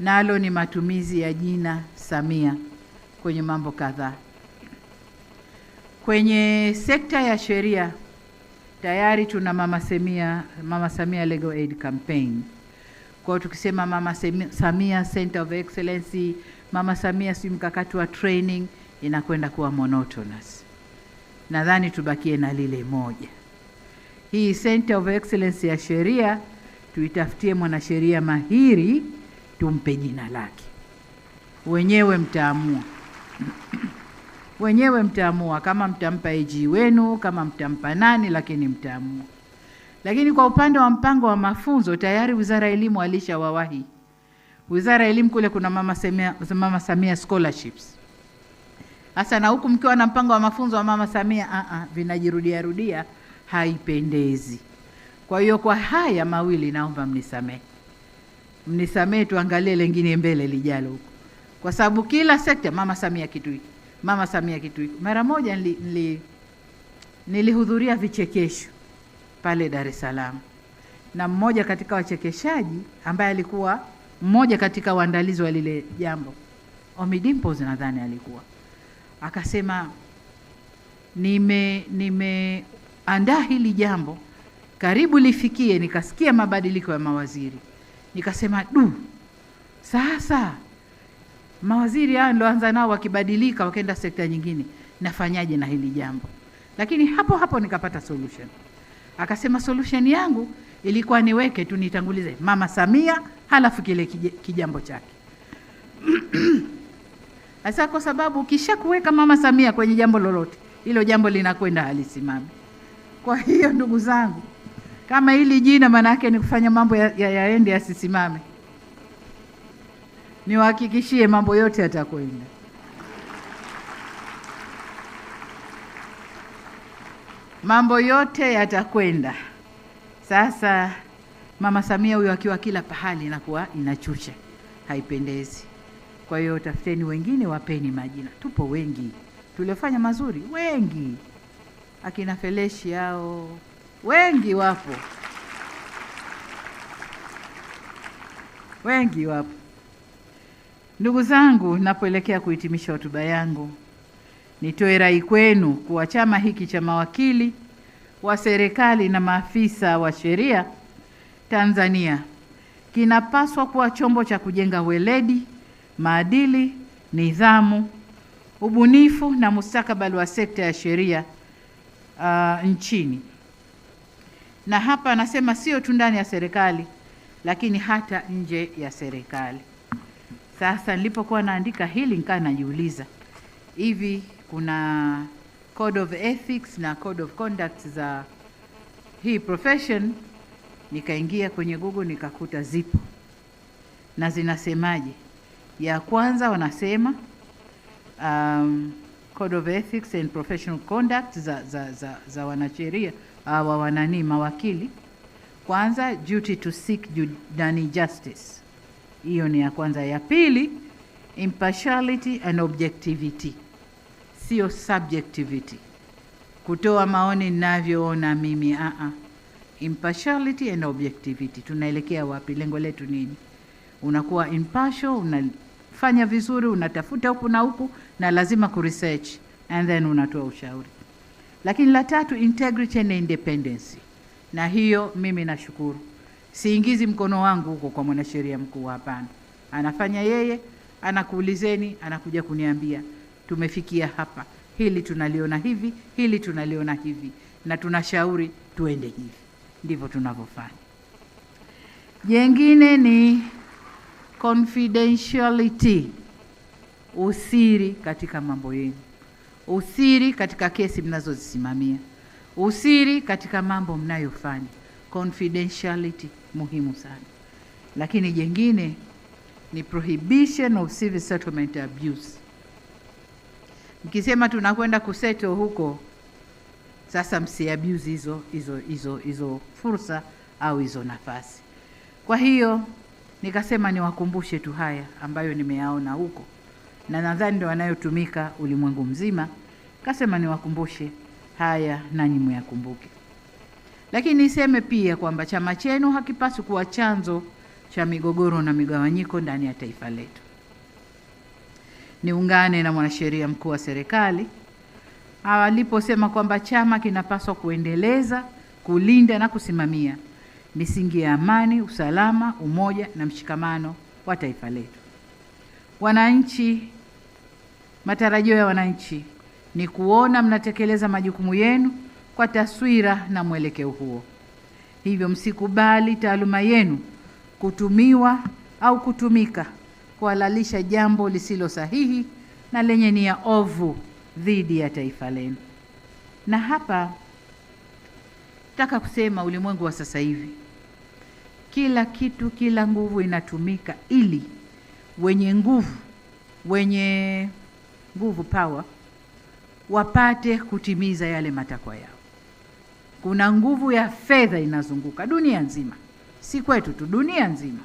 nalo ni matumizi ya jina Samia kwenye mambo kadhaa. Kwenye sekta ya sheria tayari tuna Mama Samia Legal Aid Campaign. Kwa hiyo tukisema Mama Samia Center of Excellence, Mama Samia si mkakati wa training, inakwenda kuwa monotonous. Nadhani tubakie na lile moja. Hii Center of Excellence ya sheria tuitafutie mwanasheria mahiri, tumpe jina lake. Wenyewe mtaamua. Wenyewe mtaamua kama mtampa AG wenu, kama mtampa nani, lakini mtaamua. Lakini kwa upande wa mpango wa mafunzo tayari Wizara ya Elimu alishawawahi. Wizara ya Elimu kule kuna Mama Samia scholarships. Hasa na huku mkiwa na mpango wa mafunzo wa Mama Samia, vinajirudia rudia, haipendezi. Kwa hiyo kwa haya mawili naomba mnisamehe. Mnisamehe, tuangalie lengine mbele lijalo huko. Kwa sababu kila sekta Mama Samia kitu hiki, Mama Samia kitu hiki. Mara moja nilihudhuria vichekesho pale Dar es Salaam. Na mmoja katika wachekeshaji ambaye alikuwa mmoja katika waandalizi wa lile jambo, Ommy Dimpoz nadhani alikuwa, akasema nimeandaa hili jambo karibu lifikie, nikasikia mabadiliko ya mawaziri. Nikasema sasa mawaziri hao ndio anza nao wakibadilika wakaenda sekta nyingine, nafanyaje na hili jambo? Lakini hapo hapo nikapata solution. Akasema solution yangu ilikuwa niweke tu nitangulize Mama Samia halafu kile kijambo chake. Asa kwa sababu kisha kuweka Mama Samia kwenye jambo lolote, hilo jambo linakwenda halisimami. Kwa hiyo ndugu zangu, kama hili jina maana yake ni kufanya mambo yaende yasisimame, niwahakikishie mambo yote yatakwenda. Mambo yote yatakwenda. Sasa Mama Samia huyo akiwa kila pahali inakuwa inachusha, haipendezi. Kwa hiyo tafuteni wengine, wapeni majina. Tupo wengi tuliofanya mazuri, wengi. Akina Feleshi hao wengi wapo, wengi wapo. Ndugu zangu, napoelekea kuhitimisha hotuba yangu, nitoe rai kwenu kuwa chama hiki cha mawakili wa serikali na maafisa wa sheria Tanzania kinapaswa kuwa chombo cha kujenga weledi, maadili, nidhamu, ubunifu na mustakabali wa sekta ya sheria nchini. Na hapa nasema sio tu ndani ya serikali, lakini hata nje ya serikali. Sasa nilipokuwa naandika hili nikaa najiuliza, hivi kuna Code of Ethics na Code of Conduct za hii profession? Nikaingia kwenye Google nikakuta zipo. Na zinasemaje? Ya kwanza wanasema Code of Ethics and Professional Conduct za wanasheria mawakili. Kwanza, duty to seek justice. Hiyo ni ya kwanza. Ya pili, impartiality and objectivity, sio subjectivity, kutoa maoni ninavyoona mimi. Impartiality and objectivity. Tunaelekea wapi? Lengo letu nini? Unakuwa impartial, unafanya vizuri, unatafuta huku na huku, na lazima kuresearch and then unatoa ushauri. Lakini la tatu, integrity and independence. Na hiyo mimi nashukuru, siingizi mkono wangu huko kwa mwanasheria mkuu, hapana. Anafanya yeye, anakuulizeni, anakuja kuniambia tumefikia hapa, hili tunaliona hivi, hili tunaliona hivi, na tunashauri tuende hivi. Ndivyo tunavyofanya. Jengine ni confidentiality, usiri katika mambo yenu, usiri katika kesi mnazozisimamia, usiri katika mambo mnayofanya. Confidentiality muhimu sana. Lakini jengine ni prohibition of civil settlement abuse. Mkisema tunakwenda kusettle huko, sasa msiabuse hizo fursa au hizo nafasi. Kwa hiyo nikasema niwakumbushe tu haya ambayo nimeyaona huko, na nadhani ndio wanayotumika ulimwengu mzima. Kasema niwakumbushe haya nanyi myakumbuke. Lakini niseme pia kwamba chama chenu hakipaswi kuwa chanzo cha migogoro na migawanyiko ndani ya taifa letu. Niungane na mwanasheria mkuu wa serikali aliposema kwamba chama kinapaswa kuendeleza, kulinda na kusimamia misingi ya amani, usalama, umoja na mshikamano wa taifa letu. Wananchi, matarajio ya wananchi ni kuona mnatekeleza majukumu yenu kwa taswira na mwelekeo huo. Hivyo msikubali taaluma yenu kutumiwa au kutumika kuhalalisha jambo lisilo sahihi na lenye nia ovu dhidi ya taifa lenu. Na hapa nataka kusema ulimwengu wa sasa hivi, kila kitu, kila nguvu inatumika ili wenye nguvu power wapate kutimiza yale matakwa yao. Kuna nguvu ya fedha inazunguka dunia nzima, si kwetu tu, dunia nzima,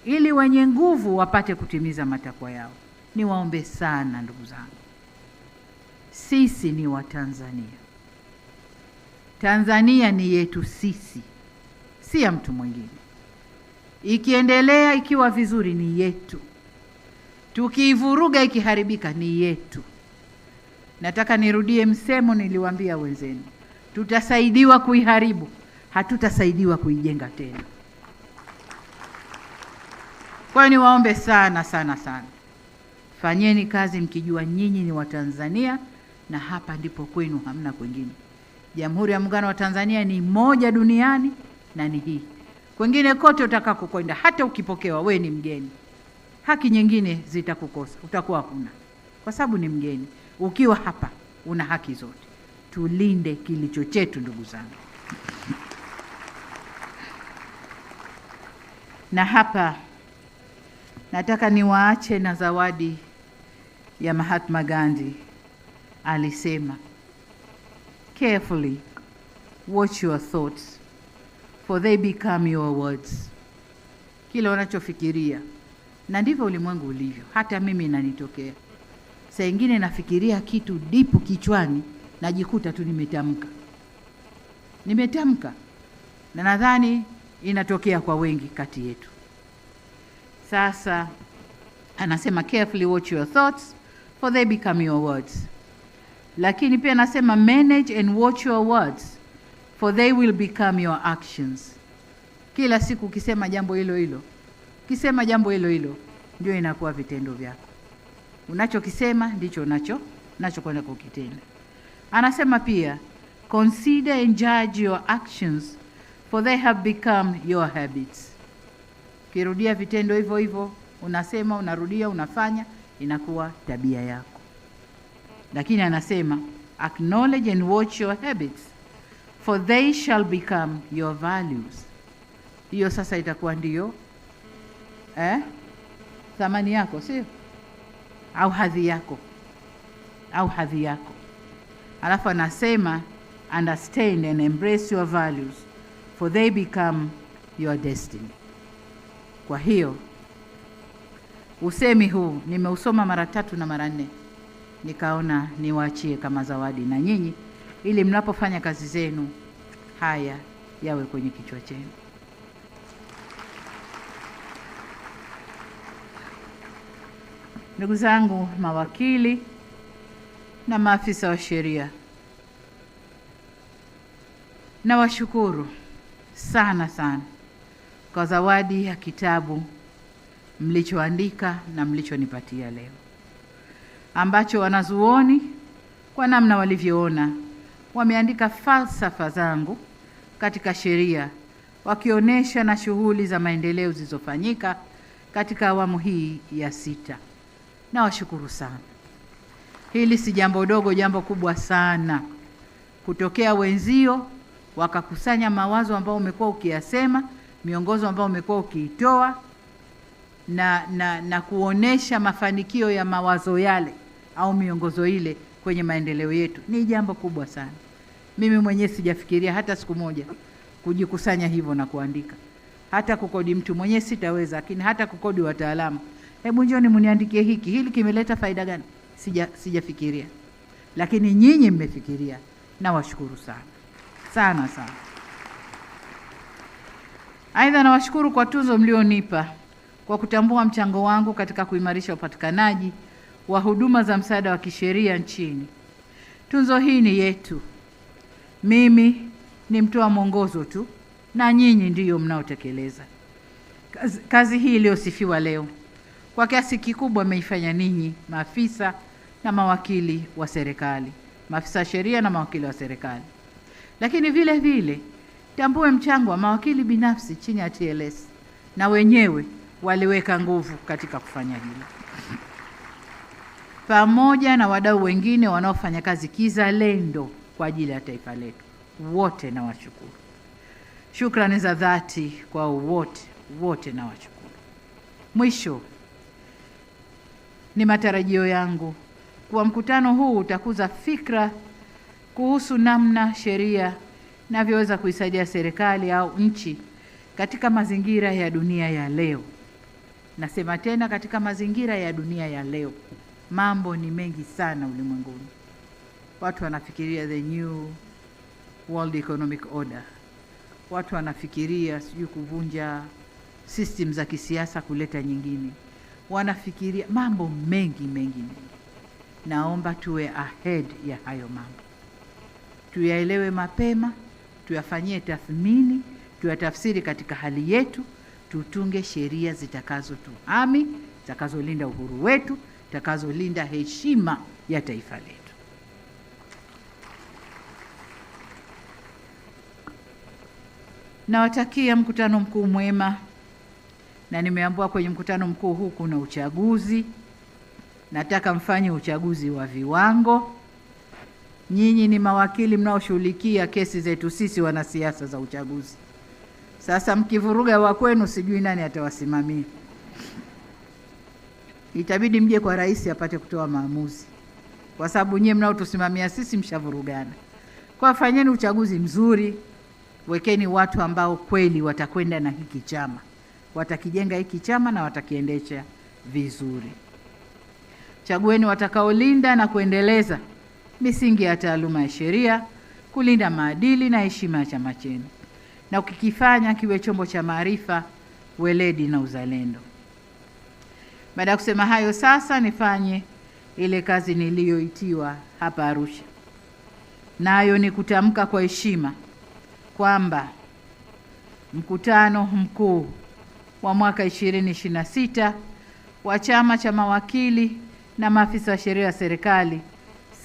ili wenye nguvu wapate kutimiza matakwa yao. Niwaombe sana ndugu zangu, sisi ni Watanzania. Tanzania ni yetu sisi, si ya mtu mwingine. Ikiendelea ikiwa vizuri ni yetu, tukiivuruga ikiharibika ni yetu. Nataka nirudie msemo niliwaambia wenzenu, tutasaidiwa kuiharibu, hatutasaidiwa kuijenga tena. Kwa hiyo niwaombe sana sana sana, fanyeni kazi mkijua nyinyi ni Watanzania na hapa ndipo kwenu, hamna kwingine. Jamhuri ya Muungano wa Tanzania ni moja duniani na ni hii. Kwingine kote utakako kwenda, hata ukipokewa, we ni mgeni, haki nyingine zitakukosa, utakuwa huna, kwa sababu ni mgeni. Ukiwa hapa una haki zote. Tulinde kilicho chetu ndugu zangu. Na hapa nataka niwaache na zawadi ya Mahatma Gandhi. Alisema, carefully watch your thoughts for they become your words. Kile unachofikiria, na ndivyo ulimwengu ulivyo. Hata mimi inanitokea saa nyingine nafikiria kitu dipu kichwani, najikuta tu nimetamka, na nadhani inatokea kwa wengi kati yetu. Sasa anasema carefully watch your thoughts for they become your words. Lakini pia anasema manage and watch your words for they will become your actions. Kila siku ukisema jambo hilo hilo, ndio inakuwa vitendo vyako. Unachokisema ndicho unachokwenda kukitenda. Anasema pia consider and judge your actions for they have become your habits. Kirudia vitendo hivyo hivyo, unasema, unarudia, unafanya, inakuwa tabia yako. Lakini anasema acknowledge and watch your habits for they shall become your values. Hiyo sasa itakuwa ndio thamani yako, sio? Au hadhi yako. Alafu anasema understand and embrace your values for they become your destiny. Kwa hiyo usemi huu nimeusoma mara 3 na mara 4, nikaona niwaachie kama zawadi na nyinyi, ili mnapofanya kazi zenu haya yawe kwenye kichwa chenu. Ndugu zangu mawakili na maafisa wa sheria, nawashukuru sana sana kwa zawadi ya kitabu mlichoandika na mlichonipatia leo, ambacho wanazuoni kwa namna walivyoona wameandika falsafa zangu katika sheria, wakionyesha na shughuli za maendeleo zilizofanyika katika awamu hii ya 6. Nawashukuru sana. Hili si jambo dogo, jambo kubwa sana. Kutokea wenzio wakakusanya mawazo ambao umekuwa ukiyasema, miongozo ambao umekuwa ukiitoa, na kuonesha mafanikio ya mawazo yale au miongozo ile kwenye maendeleo yetu, ni jambo kubwa sana. Mimi mwenyewe sijafikiria hata siku moja kujikusanya hivyo na kuandika. Hata kukodi mtu mwenyewe sitaweza, lakini hata kukodi wataalamu, hebu njoni mniandikie hili kimeleta faida gani, sijafikiria. Lakini nyinyi mmefikiria, na washukuru sana sana sana. Aidha, nawashukuru kwa tuzo mlionipa kwa kutambua mchango wangu katika kuimarisha upatikanaji wa huduma za msaada wa kisheria nchini. Tuzo hii ni yetu. Mimi ni mtoa mwongozo tu na nyinyi ndiyo mnaotekeleza. Kazi hii iliyosifiwa leo kwa kiasi kikubwa mmeifanya ninyi maafisa na mawakili wa serikali, maafisa sheria na mawakili wa serikali. Lakini vile vile tambue mchango wa mawakili binafsi chini ya TLS, na wenyewe waliweka nguvu katika kufanya hilo, pamoja na wadau wengine wanaofanya kazi kizalendo kwa ajili ya taifa letu. Wote nawashukuru. Shukrani za dhati kwa wote nawashukuru. Mwisho, ni matarajio yangu kuwa mkutano huu utakuza fikra kuhusu namna sheria inavyoweza kuisaidia serikali au nchi katika mazingira ya dunia ya leo. Nasema tena, katika mazingira ya dunia ya leo. Mambo ni mengi sana ulimwenguni. Watu wanafikiria the new world economic order. Watu wanafikiria sijui kuvunja system za kisiasa kuleta nyingine. Wanafikiria mambo mengi. Naomba tuwe ahead ya hayo mambo. Tuyaelewe mapema, tuyafanyie tathmini, tuyatafsiri katika hali yetu, tutunge sheria zitakazotuhami, zitakazolinda uhuru wetu, zitakazolinda heshima ya taifa letu. Nawatakia mkutano mkuu mwema, na nimeambiwa kwenye mkutano mkuu huu kuna uchaguzi. Nataka mfanye uchaguzi wa viwango. Nyinyi ni mawakili mnaoshughulikia kesi zetu sisi wanasiasa za uchaguzi. Sasa mkivuruga wa kwenu, sijui nani atawasimamia. Itabidi mje kwa rais apate kutoa maamuzi, kwa sababu nyinyi mnaotusimamia sisi mshavurugana. Kwa fanyeni uchaguzi mzuri, wekeni watu ambao kweli watakwenda na hiki chama, watakijenga hiki chama na watakiendesha vizuri. Chagueni watakaolinda na kuendeleza misingi ya taaluma ya sheria, kulinda maadili na heshima ya chama chenu, na ukikifanya kiwe chombo cha maarifa, weledi na uzalendo. Baada ya kusema hayo, sasa nifanye ile kazi niliyoitiwa hapa Arusha, nayo ni kutamka kwa heshima kwamba mkutano mkuu wa mwaka 2026 wa Chama cha Mawakili na Maafisa wa Sheria ya Serikali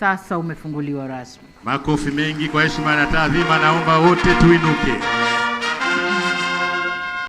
sasa umefunguliwa rasmi. Makofi mengi kwa heshima na taadhima, naomba wote tuinuke.